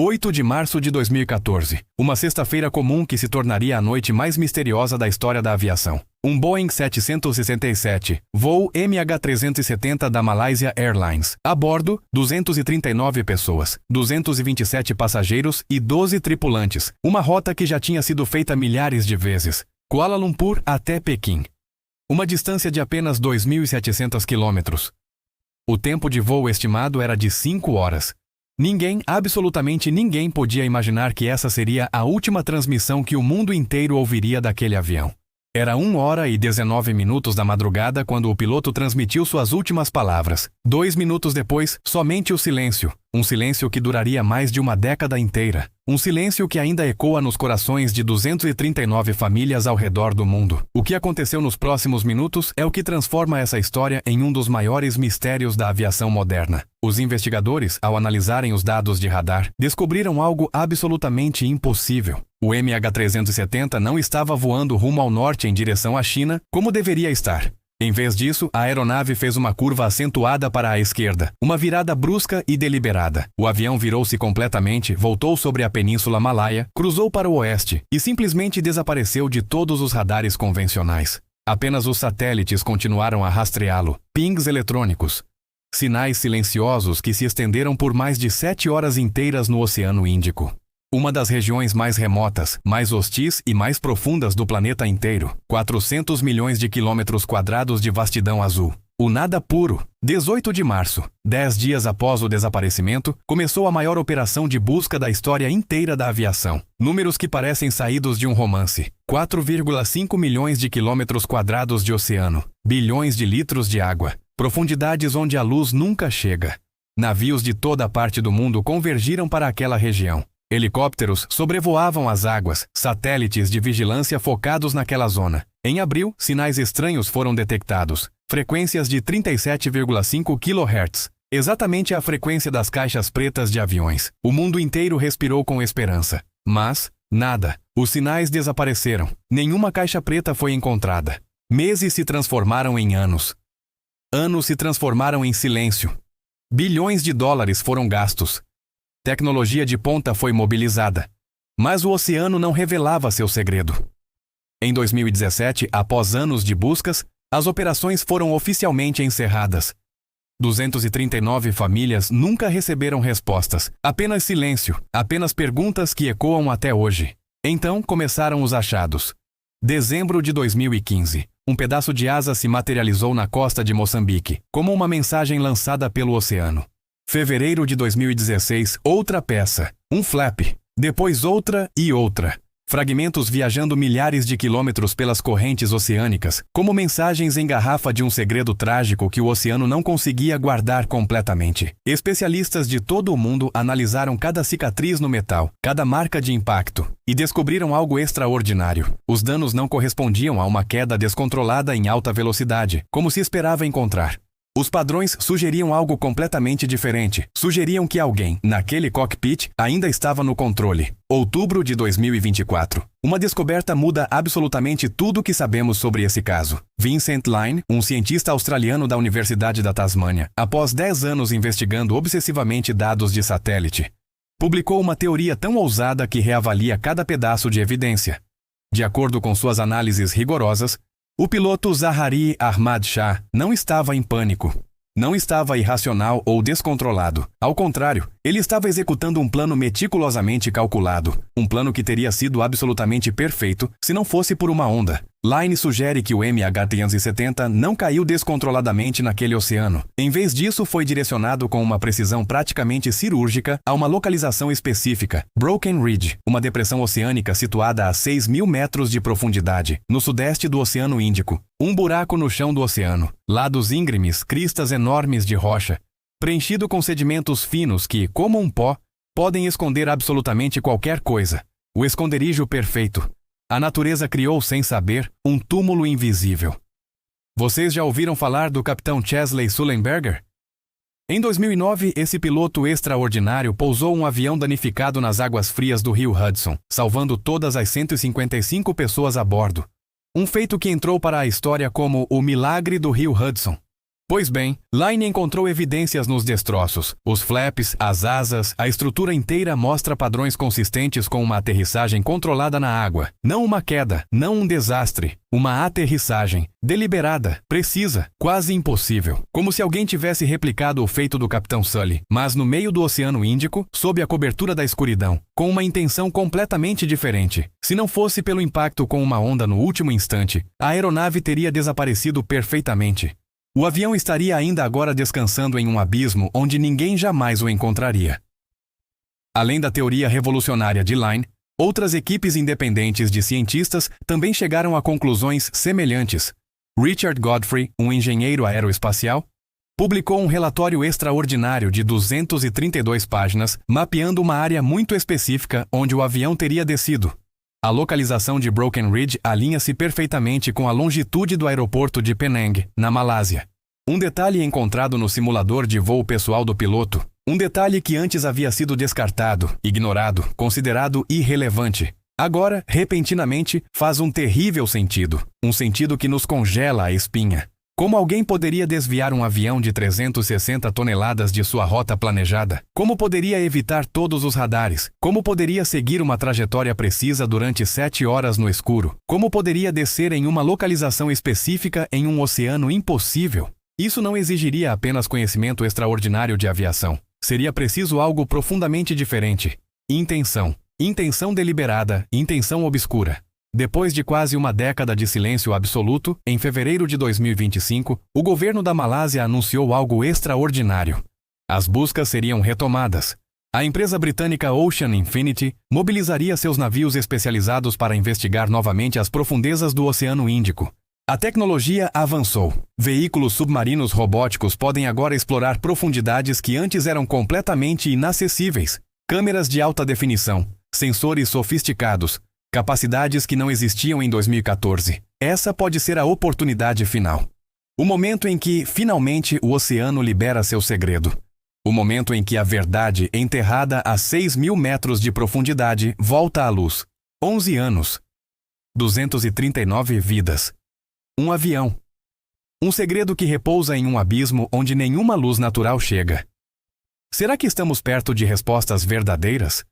8 de março de 2014. Uma sexta-feira comum que se tornaria a noite mais misteriosa da história da aviação. Um Boeing 767, voo MH370 da Malaysia Airlines. A bordo, 239 pessoas, 227 passageiros e 12 tripulantes. Uma rota que já tinha sido feita milhares de vezes. Kuala Lumpur até Pequim. Uma distância de apenas 2.700 quilômetros. O tempo de voo estimado era de 5 horas. Ninguém, absolutamente ninguém, podia imaginar que essa seria a última transmissão que o mundo inteiro ouviria daquele avião. Era 1h19 da madrugada quando o piloto transmitiu suas últimas palavras. 2 minutos depois, somente o silêncio. Um silêncio que duraria mais de uma década inteira. Um silêncio que ainda ecoa nos corações de 239 famílias ao redor do mundo. O que aconteceu nos próximos minutos é o que transforma essa história em um dos maiores mistérios da aviação moderna. Os investigadores, ao analisarem os dados de radar, descobriram algo absolutamente impossível. O MH370 não estava voando rumo ao norte em direção à China, como deveria estar. Em vez disso, a aeronave fez uma curva acentuada para a esquerda, uma virada brusca e deliberada. O avião virou-se completamente, voltou sobre a Península Malaia, cruzou para o oeste e simplesmente desapareceu de todos os radares convencionais. Apenas os satélites continuaram a rastreá-lo. Pings eletrônicos. Sinais silenciosos que se estenderam por mais de 7 horas inteiras no Oceano Índico. Uma das regiões mais remotas, mais hostis e mais profundas do planeta inteiro. 400 milhões de quilômetros quadrados de vastidão azul. O nada puro. 18 de março, 10 dias após o desaparecimento, começou a maior operação de busca da história inteira da aviação. Números que parecem saídos de um romance. 4,5 milhões de quilômetros quadrados de oceano. Bilhões de litros de água. Profundidades onde a luz nunca chega. Navios de toda a parte do mundo convergiram para aquela região. Helicópteros sobrevoavam as águas, satélites de vigilância focados naquela zona. Em abril, sinais estranhos foram detectados. Frequências de 37,5 kHz. Exatamente a frequência das caixas pretas de aviões. O mundo inteiro respirou com esperança. Mas, nada. Os sinais desapareceram. Nenhuma caixa preta foi encontrada. Meses se transformaram em anos. Anos se transformaram em silêncio. Bilhões de dólares foram gastos. Tecnologia de ponta foi mobilizada. Mas o oceano não revelava seu segredo. Em 2017, após anos de buscas, as operações foram oficialmente encerradas. 239 famílias nunca receberam respostas. Apenas silêncio, apenas perguntas que ecoam até hoje. Então começaram os achados. Dezembro de 2015. Um pedaço de asa se materializou na costa de Moçambique, como uma mensagem lançada pelo oceano. Fevereiro de 2016, outra peça, um flap, depois outra e outra. Fragmentos viajando milhares de quilômetros pelas correntes oceânicas, como mensagens em garrafa de um segredo trágico que o oceano não conseguia guardar completamente. Especialistas de todo o mundo analisaram cada cicatriz no metal, cada marca de impacto, e descobriram algo extraordinário. Os danos não correspondiam a uma queda descontrolada em alta velocidade, como se esperava encontrar. Os padrões sugeriam algo completamente diferente. Sugeriam que alguém, naquele cockpit, ainda estava no controle. Outubro de 2024. Uma descoberta muda absolutamente tudo o que sabemos sobre esse caso. Vincent Line, um cientista australiano da Universidade da Tasmânia, após 10 anos investigando obsessivamente dados de satélite, publicou uma teoria tão ousada que reavalia cada pedaço de evidência. De acordo com suas análises rigorosas, o piloto Zaharie Ahmad Shah não estava em pânico. Não estava irracional ou descontrolado. Ao contrário, ele estava executando um plano meticulosamente calculado. Um plano que teria sido absolutamente perfeito se não fosse por uma onda. Line sugere que o MH370 não caiu descontroladamente naquele oceano. Em vez disso, foi direcionado com uma precisão praticamente cirúrgica a uma localização específica, Broken Ridge, uma depressão oceânica situada a 6.000 metros de profundidade, no sudeste do Oceano Índico. Um buraco no chão do oceano, lados íngremes, cristas enormes de rocha, preenchido com sedimentos finos que, como um pó, podem esconder absolutamente qualquer coisa. O esconderijo perfeito. A natureza criou, sem saber, um túmulo invisível. Vocês já ouviram falar do capitão Chesley Sullenberger? Em 2009, esse piloto extraordinário pousou um avião danificado nas águas frias do rio Hudson, salvando todas as 155 pessoas a bordo. Um feito que entrou para a história como o milagre do rio Hudson. Pois bem, Line encontrou evidências nos destroços. Os flaps, as asas, a estrutura inteira mostra padrões consistentes com uma aterrissagem controlada na água. Não uma queda, não um desastre. Uma aterrissagem, deliberada, precisa, quase impossível. Como se alguém tivesse replicado o feito do Capitão Sully, mas no meio do Oceano Índico, sob a cobertura da escuridão, com uma intenção completamente diferente. Se não fosse pelo impacto com uma onda no último instante, a aeronave teria desaparecido perfeitamente. O avião estaria ainda agora descansando em um abismo onde ninguém jamais o encontraria. Além da teoria revolucionária de Line, outras equipes independentes de cientistas também chegaram a conclusões semelhantes. Richard Godfrey, um engenheiro aeroespacial, publicou um relatório extraordinário de 232 páginas, mapeando uma área muito específica onde o avião teria descido. A localização de Broken Ridge alinha-se perfeitamente com a longitude do aeroporto de Penang, na Malásia. Um detalhe encontrado no simulador de voo pessoal do piloto, um detalhe que antes havia sido descartado, ignorado, considerado irrelevante. Agora, repentinamente, faz um terrível sentido, um sentido que nos congela a espinha. Como alguém poderia desviar um avião de 360 toneladas de sua rota planejada? Como poderia evitar todos os radares? Como poderia seguir uma trajetória precisa durante 7 horas no escuro? Como poderia descer em uma localização específica em um oceano impossível? Isso não exigiria apenas conhecimento extraordinário de aviação. Seria preciso algo profundamente diferente. Intenção. Intenção deliberada, intenção obscura. Depois de quase uma década de silêncio absoluto, em fevereiro de 2025, o governo da Malásia anunciou algo extraordinário. As buscas seriam retomadas. A empresa britânica Ocean Infinity mobilizaria seus navios especializados para investigar novamente as profundezas do Oceano Índico. A tecnologia avançou. Veículos submarinos robóticos podem agora explorar profundidades que antes eram completamente inacessíveis. Câmeras de alta definição, sensores sofisticados, capacidades que não existiam em 2014. Essa pode ser a oportunidade final. O momento em que, finalmente, o oceano libera seu segredo. O momento em que a verdade, enterrada a 6.000 metros de profundidade, volta à luz. 11 anos. 239 vidas. Um avião. Um segredo que repousa em um abismo onde nenhuma luz natural chega. Será que estamos perto de respostas verdadeiras?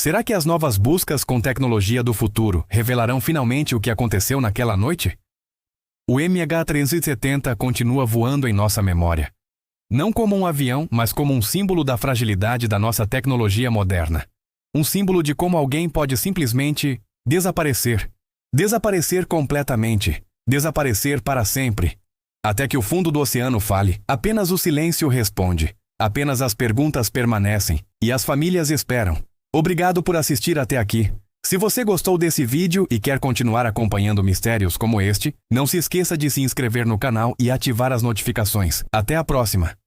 Será que as novas buscas com tecnologia do futuro revelarão finalmente o que aconteceu naquela noite? O MH370 continua voando em nossa memória. Não como um avião, mas como um símbolo da fragilidade da nossa tecnologia moderna. Um símbolo de como alguém pode simplesmente desaparecer. Desaparecer completamente. Desaparecer para sempre. Até que o fundo do oceano fale, apenas o silêncio responde. Apenas as perguntas permanecem, e as famílias esperam. Obrigado por assistir até aqui. Se você gostou desse vídeo e quer continuar acompanhando mistérios como este, não se esqueça de se inscrever no canal e ativar as notificações. Até a próxima!